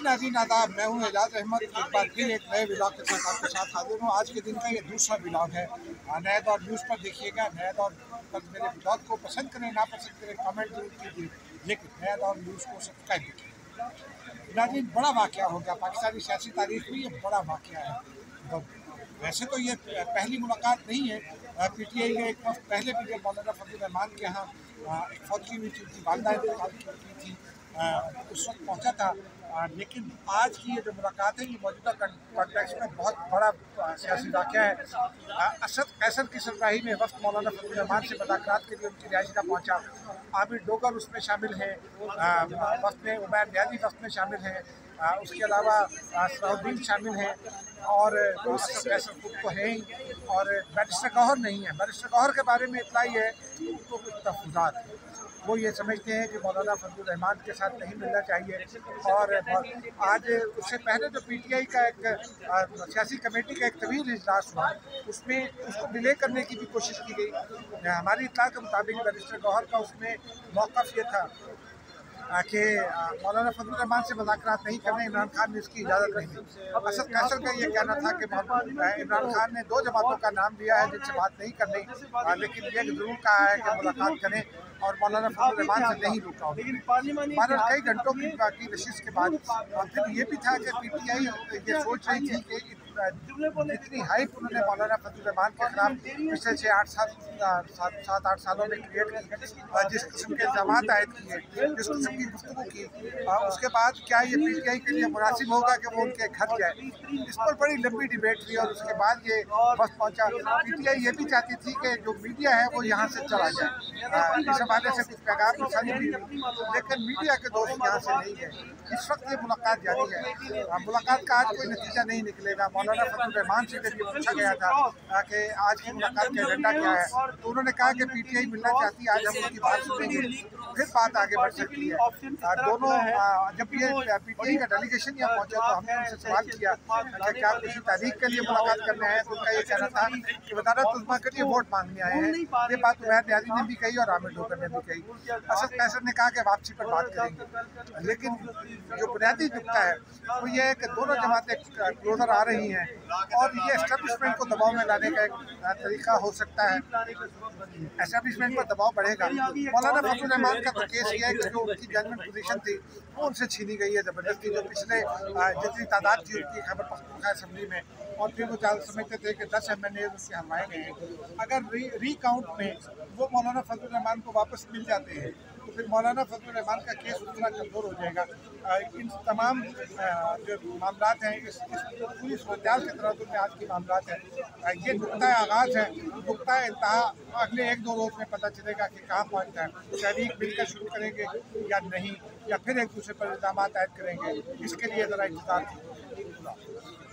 नाज़रीन आदाब, मैं हूँ एजाज अहमद। एक बार फिर एक नए व्लॉग के साथ आपके साथ हाजिर हूँ। आज के दिन का ये दूसरा व्लॉग है। नए दौर न्यूज़ पर देखिएगा। नए दौर पर मेरे व्लॉग को पसंद करें ना पसंद करें कमेंट जरूर कीजिए, लेकिन नए दौर न्यूज़ को सब्सक्राइब कीजिए। नाज़रीन, बड़ा वाक़या हो गया पाकिस्तानी सियासी तारीख में, ये बड़ा वाक़या है। तो वैसे तो ये पहली मुलाकात नहीं है। PTI ने एक वक्त पहले भी जब मौलाना फजल रहमान के यहाँ एक फौत की हुई थी, उनकी वालदा इंतकाल की थी, उस वक्त पहुँचा था। लेकिन आज की ये जो मुलाकात है, ये मौजूदा कॉन्टेक्स्ट में बहुत बड़ा सियासी वाक़या है। असद कैसर की सरबराही में वक्त मौलाना फजल रहमान से मुलाकात के लिए उनकी रिहाइश का पहुँचा। आबिद डोगर उसमें शामिल हैं, वक्त में उमैर न्याजी वक्त में शामिल हैं, उसके अलावा सलाहुद्दीन शामिल हैं और कैसर खुद तो है ही, और बैरिस्टर गौहर नहीं है। बैरिस्टर गौहर के बारे में इतना ही है तो कुछ तहफ़्फ़ुज़ात हैं। वो ये समझते हैं कि मौलाना फजल रहमान के साथ नहीं मिलना चाहिए। और आज उससे पहले जो PTI का एक सियासी कमेटी का एक तवील इजलास हुआ, उसमें उसको डिले करने की भी कोशिश की गई। हमारी इत्तला के मुताबिक बैरिस्टर गौहर का उसमें मौक़िफ़ ये था कि मौलाना फजल रहमान से मुज़ाकरात नहीं करने, इमरान खान ने इसकी इजाज़त नहीं दी। असद कैसर का ये कहना था कि इमरान खान ने 2 जमातों का नाम दिया है जिनसे बात नहीं करनी, लेकिन ये ज़रूर कहा है कि मुलाकात करें, और मौलाना फजल रहमान से नहीं रुका। हमारा कई घंटों की नशिश के बाद फिर ये भी था कि PTI ये सोच रही थी कि जितनी हाइप उन्होंने मौलाना फजल रहमान के खिलाफ पिछले 7-8 सालों में क्रिएट की, जिस किस्म के इल्ज़ाम आयद किए, जिस किस्म की गुफ्तगू की, उसके बाद क्या ये PTI के लिए मुनासिब होगा कि वो उनके घर जाए? इस पर बड़ी लंबी डिबेट हुई और उसके बाद ये वक्त पहुँचा। PTI ये भी चाहती थी कि जो मीडिया है वो यहाँ से चला जाए। इस हवाले से कुछ पैगाम निशानी भी हुई, लेकिन मीडिया के दोस्त यहाँ से नहीं गए। इस वक्त ये मुलाकात जारी है। मुलाकात का आज कोई नतीजा नहीं निकलेगा। मौलाना फजल रहमान से जब ये पूछा गया था कि आज की मुलाकात का एजेंडा क्या है, तो उन्होंने कहा कि PTI मिलना चाहती है, आज हम उनकी बात सुनेंगे, फिर बात आगे बढ़ सकती है। दोनों जब ये PTI का डेलीगेशन यहाँ पहुँचा तो हमने उनसे सवाल किया कि क्या किसी तारीख के लिए मुलाकात करने आए हैं, तो उनका ये कहना था कि वज़ारत उज़्मा के लिए वोट मांगने आए हैं। ये बात उमैर न्याजी ने भी कही और आबिद डोगर ने भी कही। असद कैसर ने कहा कि वापसी पर बात करेंगे, लेकिन जो बुनियादी नुकता है वो ये है कि दोनों जमातें क्लोजर आ रही हैं और ये एस्टेब्लिशमेंट को दबाव में लाने का एक तरीका हो सकता है। एस्टेब्लिशमेंट पर दबाव बढ़ेगा। मौलाना फजल रहमान का तो केस ये है कि जो उनकी जजमेंट पोजीशन थी वो उनसे छीनी गई है ज़बरदस्ती। जो पिछले जितनी तादाद थी उनकी खैबर पख्तूनख्वा असम्बली में, और फिर वो समझते थे कि 10 MNA उसके हलवाए गए हैं। अगर रीकाउंट में वो मौलाना फजल रहमान को वापस मिल जाते हैं तो फिर मौलाना फजल रहमान का केस उतना कमज़ोर हो जाएगा। इन तमाम जो मामलात हैं, इस पूरी सूरत के तरह में आज की मामलात हैं, ये नुक्ता आगाज़ है। नुक्ता इंतहा अगले 1-2 रोज़ में पता चलेगा कि कहाँ पहुँचता है। तहरीक मिलकर शुरू करेंगे या नहीं, या फिर एक दूसरे पर इल्ज़ाम आयद करेंगे। इसके लिए ज़रा इंतज़ार कीजिए।